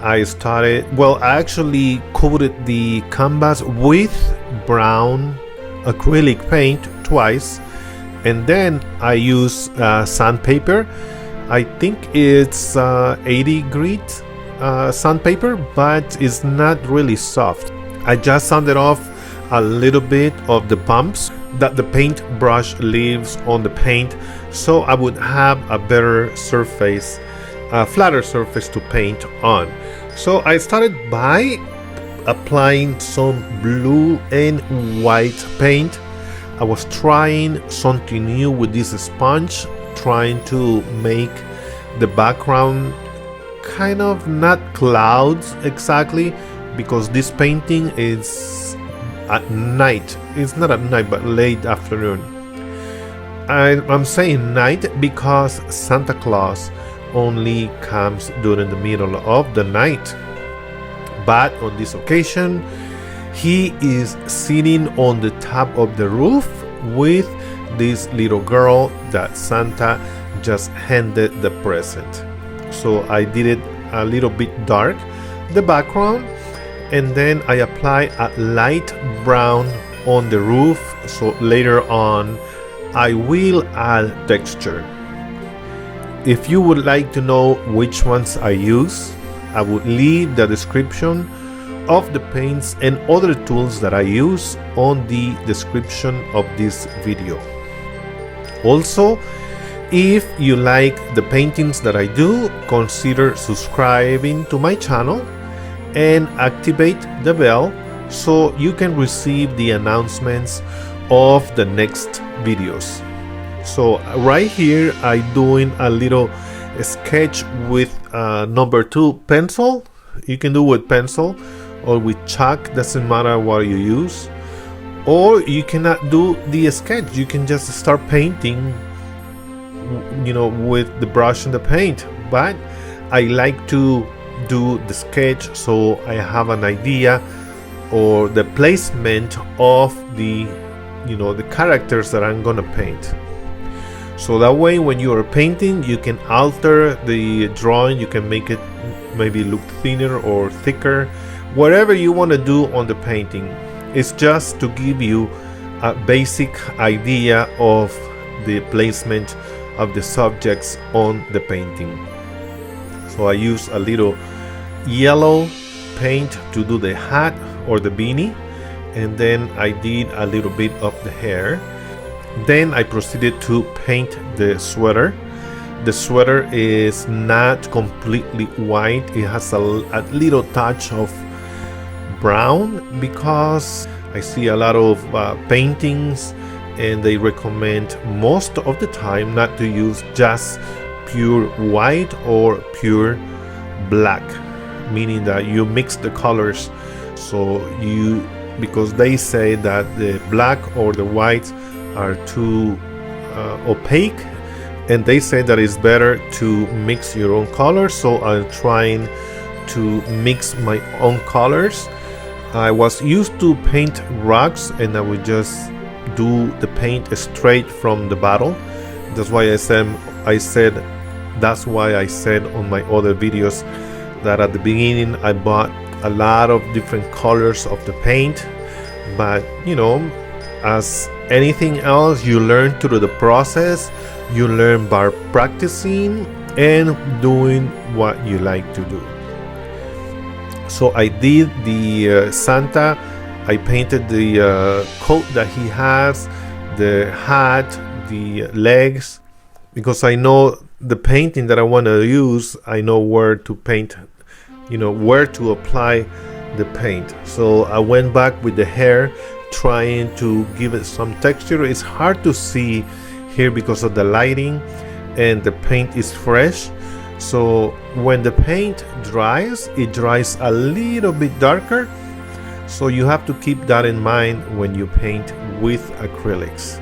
I started, well, I actually coated the canvas with brown acrylic paint twice, and then I use sandpaper. I think it's 80 grit sandpaper, but it's not really soft. I just sanded off a little bit of the bumps that the paint brush leaves on the paint, so I would have a better surface, a flatter surface to paint on. So I started by applying some blue and white paint. I was trying something new with this sponge, trying to make the background kind of not clouds exactly, because this painting is at night. It's not at night, but late afternoon. I'm saying night because Santa Claus only comes during the middle of the night. But on this occasion, he is sitting on the top of the roof with this little girl that Santa just handed the present. So I did it a little bit dark, the background, and then I apply a light brown on the roof, so later on I will add texture. If you would like to know which ones I use, I would leave the description of the paints and other tools that I use on the description of this video. Also, if you like the paintings that I do, consider subscribing to my channel and activate the bell so you can receive the announcements of the next videos. So right here I'm doing a little sketch with number 2 pencil. You can do with pencil or with chalk, doesn't matter what you use. Or you cannot do the sketch, you can just start painting, you know, with the brush and the paint. But I like to do the sketch so I have an idea or the placement of the, you know, the characters that I'm gonna paint. So that way when you are painting, you can alter the drawing, you can make it maybe look thinner or thicker, whatever you want to do on the painting. It's just to give you a basic idea of the placement of the subjects on the painting. So I use a little yellow paint to do the hat or the beanie, and then I did a little bit of the hair. Then I proceeded to paint the sweater. The sweater is not completely white, it has a little touch of brown because I see a lot of paintings and they recommend most of the time not to use just pure white or pure black, meaning that you mix the colors, so you, because they say that the black or the white are too opaque, and they say that it's better to mix your own colors. So I'm trying to mix my own colors. I was used to paint rugs and I would just do the paint straight from the bottle. That's why that's why I said on my other videos that at the beginning I bought a lot of different colors of the paint. But you know, as anything else, you learn through the process. You learn by practicing and doing what you like to do. So I did the Santa. I painted the coat that he has, the hat, the legs, because I know the painting that I want to use, I know where to paint, you know, where to apply the paint. So I went back with the hair, trying to give it some texture. It's hard to see here because of the lighting and the paint is fresh. So when the paint dries, it dries a little bit darker. So you have to keep that in mind when you paint with acrylics.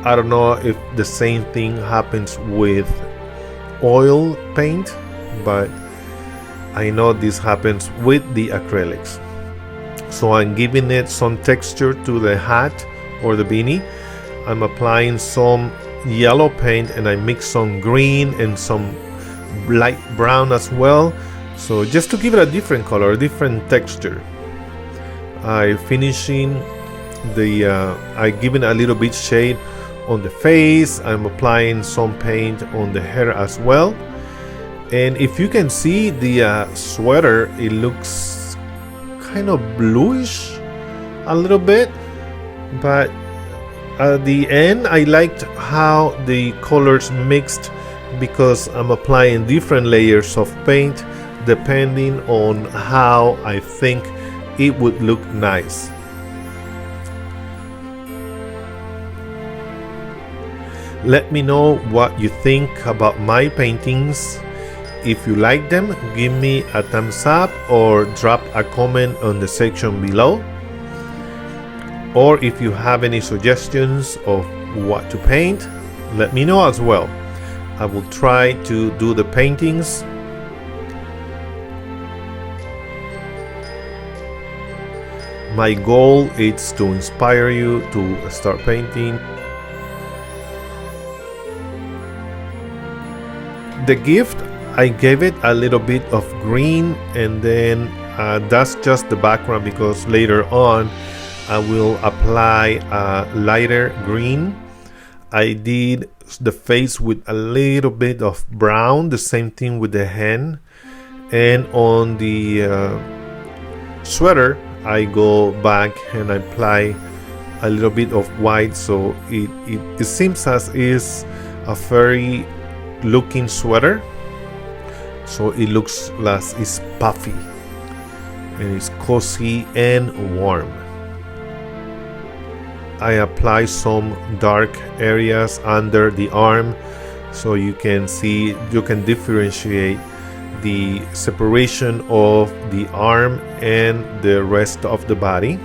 I don't know if the same thing happens with oil paint, but I know this happens with the acrylics. So I'm giving it some texture to the hat or the beanie. I'm applying some yellow paint and I mix some green and some light brown as well So just to give it a different color, a different texture, I finishing the I giving a little bit shade on the face. I'm applying some paint on the hair as well. And if you can see the sweater, it looks kind of bluish a little bit, but at the end I liked how the colors mixed, because I'm applying different layers of paint depending on how I think it would look nice. Let me know what you think about my paintings. If you like them, give me a thumbs up or drop a comment on the section below. Or if you have any suggestions of what to paint, let me know as well. I will try to do the paintings. My goal is to inspire you to start painting. The gift, I gave it a little bit of green, and then that's just the background, because later on I will apply a lighter green. I did the face with a little bit of brown, the same thing with the hand, and on the sweater I go back and I apply a little bit of white, so it seems as is a furry looking sweater, so it looks like it's puffy and it's cozy and warm. I apply some dark areas under the arm, so you can see, you can differentiate the separation of the arm and the rest of the body.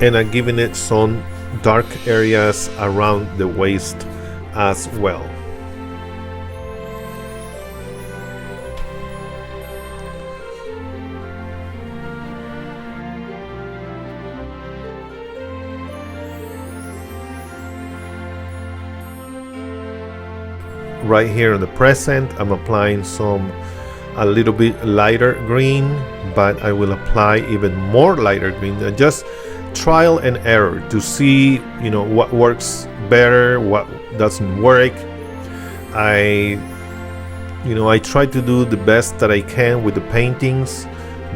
And I'm giving it some dark areas around the waist as well. Right here in the present, I'm applying a little bit lighter green, but I will apply even more lighter green, and just trial and error to see, what works better, what doesn't work. I try to do the best that I can with the paintings,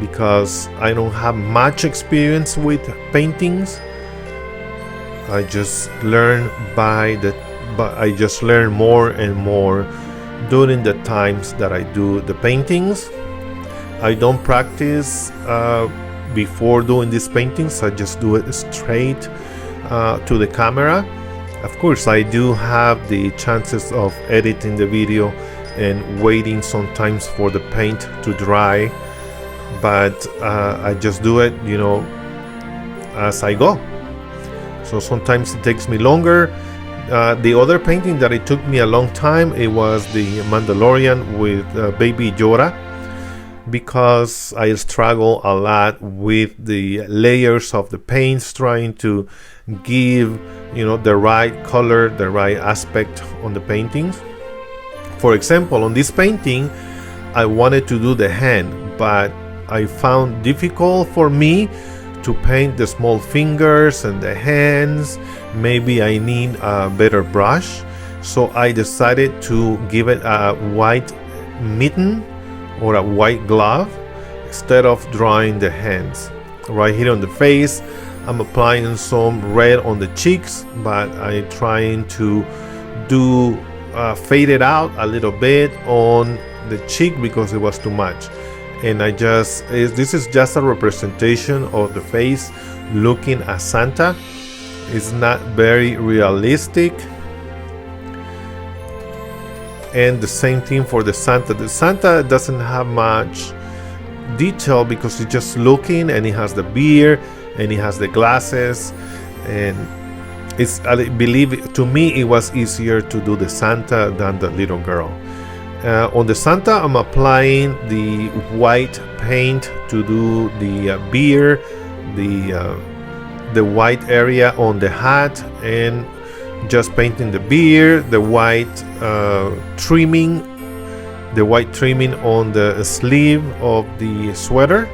because I don't have much experience with paintings. I just learn but I just learn more and more during the times that I do the paintings. I don't practice before doing these paintings. I just do it straight to the camera. Of course, I do have the chances of editing the video and waiting sometimes for the paint to dry, but I just do it, as I go. So sometimes it takes me longer. The other painting that it took me a long time, it was the Mandalorian with Baby Yoda, because I struggle a lot with the layers of the paints, trying to give the right color, the right aspect on the paintings. For example, on this painting I wanted to do the hand, but I found difficult for me to paint the small fingers and the hands. Maybe I need a better brush, so I decided to give it a white mitten or a white glove instead of drawing the hands. Right here on the face, I'm applying some red on the cheeks, but I'm trying to do fade it out a little bit on the cheek because it was too much. And this is just a representation of the face looking as Santa. It's not very realistic. And the same thing for the Santa. The Santa doesn't have much detail because it's just looking, and he has the beard and he has the glasses, and I believe, to me, it was easier to do the Santa than the little girl. On the Santa, I'm applying the white paint to do the beard, the white area on the hat, and just painting the beard, the white trimming, on the sleeve of the sweater,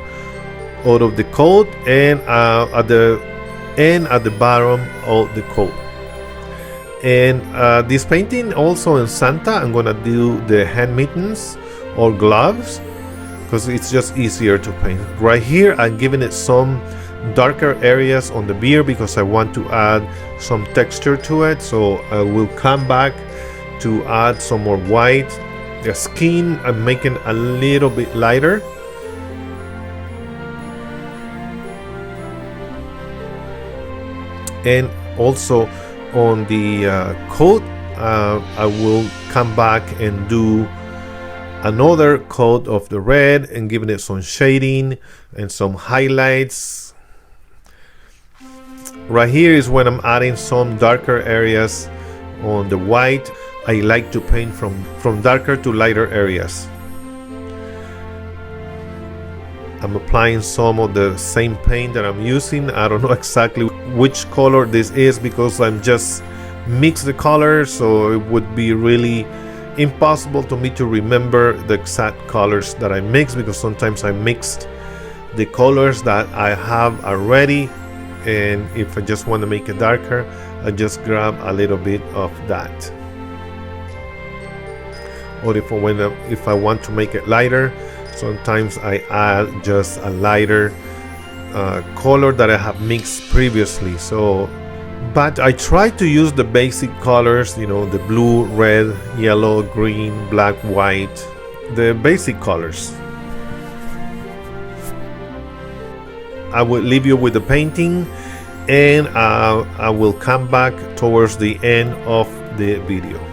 out of the coat, and at the bottom of the coat. And this painting also in Santa, I'm gonna do the hand mittens or gloves because it's just easier to paint. Right here I'm giving it some darker areas on the beard because I want to add some texture to it, so I will come back to add some more white. The skin I'm making a little bit lighter. And also on the coat, I will come back and do another coat of the red and giving it some shading and some highlights. Right here is when I'm adding some darker areas on the white. I like to paint from darker to lighter areas. I'm applying some of the same paint that I'm using. I don't know exactly which color this is because I'm just mix the colors, so it would be really impossible to me to remember the exact colors that I mix, because sometimes I mixed the colors that I have already, and if I just want to make it darker, I just grab a little bit of that. Or if I want to make it lighter, sometimes I add just a lighter color that I have mixed previously. But I try to use the basic colors, the blue, red, yellow, green, black, white, the basic colors. I will leave you with the painting, and I will come back towards the end of the video.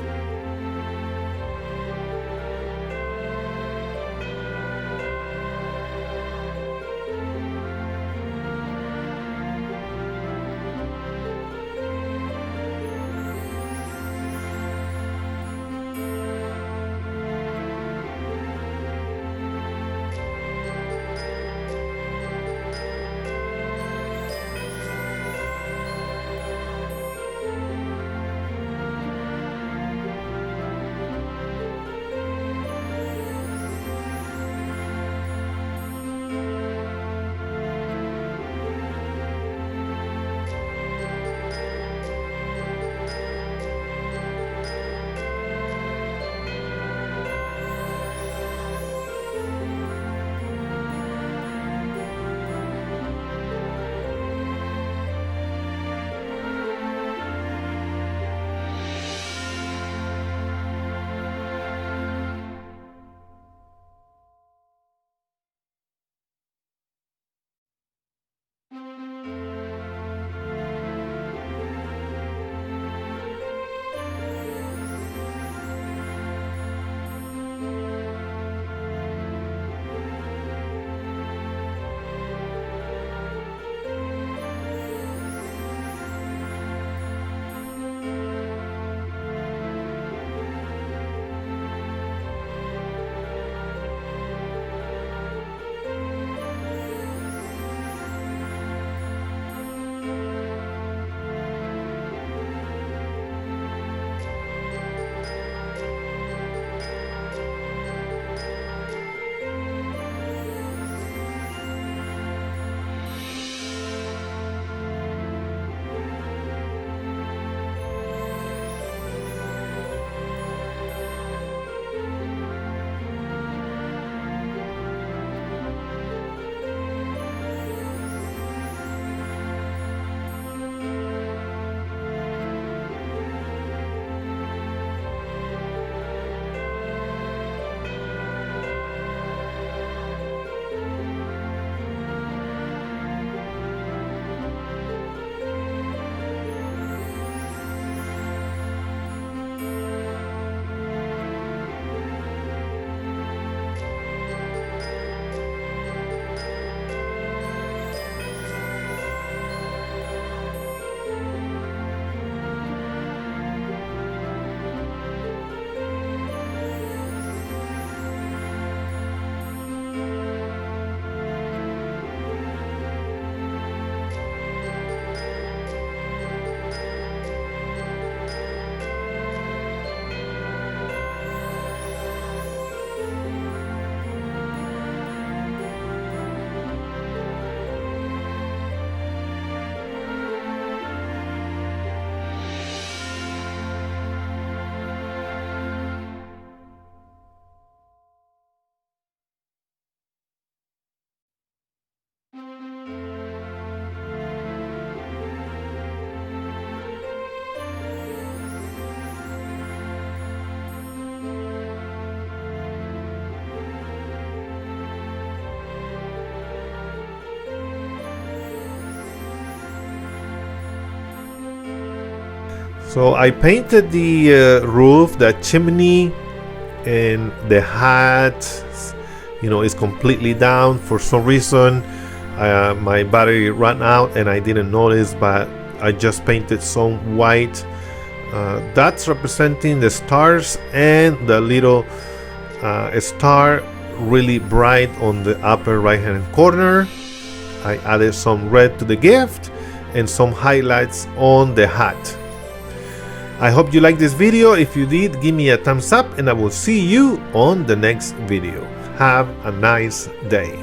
So I painted the roof, the chimney, and the hat, you know, is completely down. For some reason my battery ran out and I didn't notice, but I just painted some white. That's representing the stars and the little star really bright on the upper right hand corner. I added some red to the gift and some highlights on the hat. I hope you liked this video. If you did, give me a thumbs up and I will see you on the next video. Have a nice day.